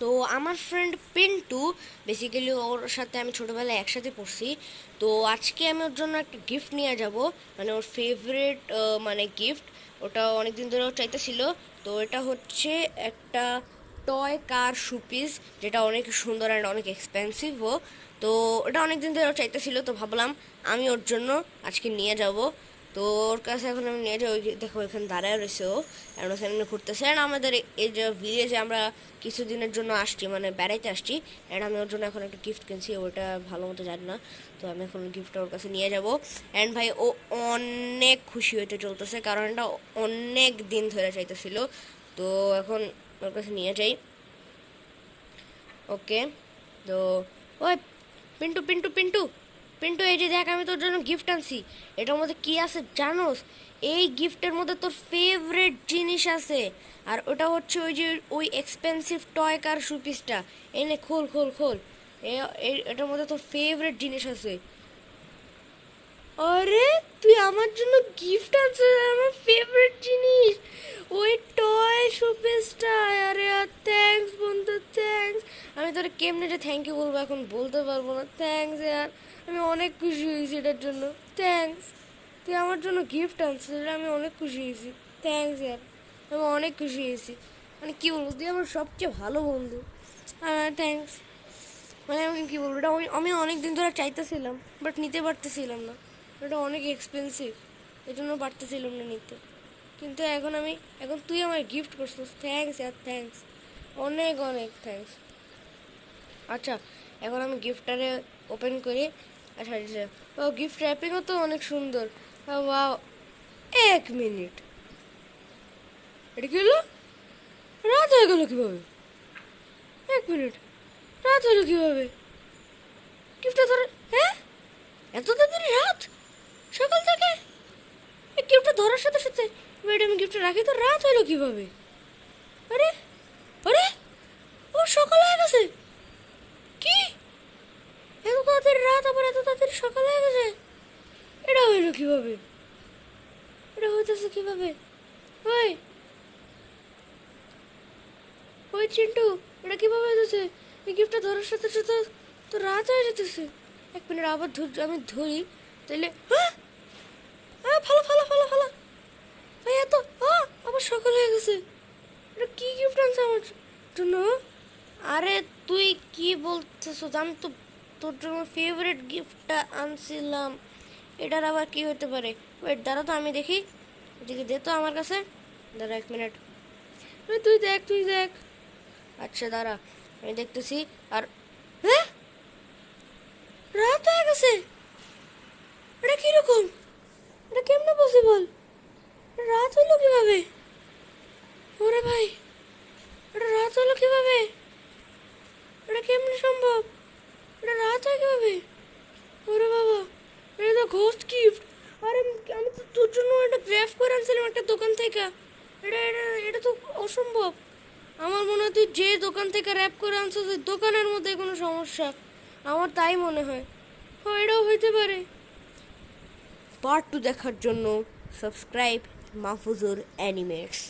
তো আমার friend Pintu, basically ওর সাথে আমি ছোটোবেলায় একসাথে পড়ছি। তো আজকে আমি ওর জন্য একটা গিফট নিয়ে যাব, মানে ওর ফেভারিট মানে গিফট। ওটা অনেক দিন ধরে ও চাইতেছিল। তো এটা হচ্ছে একটা টয় কার শোপিস, যেটা অনেক সুন্দর অ্যান্ড অনেক এক্সপেন্সিভও। তো ওটা অনেক দিন ধরে ও চাইতেছিল, তো ভাবলাম আমি ওর জন্য আজকে নিয়ে যাব। তো ওর কাছে এখন আমি নিয়ে যাই, ওই দেখো এখানে দাঁড়ায় রয়েছে ও, আর ওখানে ঘুরতেছে। আর আমাদের এই যে ভিলেজে আমরা কিছুদিনের জন্য আসছি, মানে বেড়াইতে আসছি। অ্যান্ড আমি ওর জন্য এখন একটা গিফট কিনছি, ওটা ভালো মতো জানি না। তো আমি এখন গিফটটা ওর কাছে নিয়ে যাব। অ্যান্ড ভাই ও অনেক খুশি হইতে চলতেছে, কারণ এটা অনেক দিন ধরে চাইতেছিল। তো এখন ওর কাছে নিয়ে যাই। ওকে। তো ওই পিন্টু পিন্টু পিন্টু পিন্টু, এই যে দেখ আমি তোর জন্য গিফট আনছি। এটার মধ্যে কি আছে জানোস? এই গিফটের মধ্যে তোর ফেভারিট জিনিস আছে। আর ওটা হচ্ছে ওই যে ওই এক্সপেন্সিভ টয় কার শোপিসটা। এনে খোল খোল খোল। এটার মধ্যে তোর ফেভারিট জিনিস আছে। আরে তুই আমার জন্য গিফট আনছিস, আমার ফেভারিট জিনিস ওই টয় শোপিসটা। আরে আর থ্যাঙ্কস বন্ধু, থ্যাঙ্কস। আমি তোর কেমনে যে থ্যাংক ইউ বলবো এখন বলতে পারবো না। থ্যাঙ্কস ইয়ার, আমি অনেক খুশি হয়েছি এটার জন্য। থ্যাঙ্কস, তুই আমার জন্য গিফট আনছিস, এটা আমি অনেক খুশি হয়েছি। থ্যাঙ্কস ইয়ার, আমি অনেক খুশি হয়েছি। মানে কী বলবো, তুই আমার সবচেয়ে ভালো বন্ধু। থ্যাঙ্কস। মানে আমি কী বলবো, এটা আমি অনেক দিন ধরে চাইতেছিলাম, বাট নিতে পারতেছিলাম না। এটা অনেক এক্সপেন্সিভ, এই জন্য পারতেছিলাম না নিতে। কিন্তু এখন তুই আমার গিফট করছিস। থ্যাঙ্কস ইয়ার, থ্যাঙ্কস, অনেক অনেক থ্যাঙ্কস। আচ্ছা, এখন আমি গিফটটারে ওপেন করি। আচ্ছা আচ্ছা, ও গিফট র্যাপিংও তো অনেক সুন্দর। ওয়াও, 1 মিনিট, এটা কি হলো? রাত হয়ে গেল কীভাবে? 1 মিনিট, রাত হলো কীভাবে? গিফটটা ধরে, হ্যাঁ, এত তাড়াতাড়ি রাত? সকাল থেকে এই গিফটটা ধরার সাথে সাথে ওয়েট, আমি গিফটটা রাখি তো রাত হলো কিভাবে? আরে আরে, ও সকাল হয়ে গেছে। কি, এত তাড়াতাড়ি রাত আবার এত তাড়াতাড়ি সকাল হয়ে গেছে? এটা হইলো কিভাবে? এটা হইতেছে কিভাবে? ওই ওই চিন্টু, এটা কিভাবে হইতেছে? এই গিফটটা ধরার সাথে সাথে তো রাত হয়ে যেতেছে। 1 মিনিট, আবার আমি ধরি তাইলে। হ্যাঁ, ভালো ভালো ভালো ভালো ভাই, এত আবার সকাল হয়ে গেছে। এটা কি গিফট আনছে আমার জন্য? আরে তুই কি বলতেছ? আমি তো তোর জন্য ফেভারিট গিফটটা আনছিলাম। এটার আবার কি হতে পারে? ওয়েট, দাঁড়া তো আমি দেখি। এদিকে দে তো আমার কাছে। দাঁড়া 1 মিনিট। তুই দেখ, তুই দেখ। আচ্ছা দাঁড়া, আমি দেখতেছি। আর হ্যাঁ, রাত হয়ে গেছে। এটা কিরকম? এটা কেমনে পসিবল? রাত হলো কিভাবে? ওরে ভাই, এটা রাত হলো কিভাবে? এটা কেমনে সম্ভব? এটা রাত হয় কিভাবে? ওরে বাবা, এটা তো ঘোস্ট গিফট। আরে আমি তো তোর জন্য একটা গ্রাফট করে আনছিলাম একটা দোকান থেকে। এটা এটা এটা তো অসম্ভব। আমার মনে হয় তুই যে দোকান থেকে র্যাপ করে আনছিস ওই দোকানের মধ্যে কোনো সমস্যা। আমার তাই মনে হয়। হ্যাঁ, এটাও হইতে পারে। পার্ট 2 দেখার জন্য সাবস্ক্রাইব মাহফুজুর অ্যানিমেটস।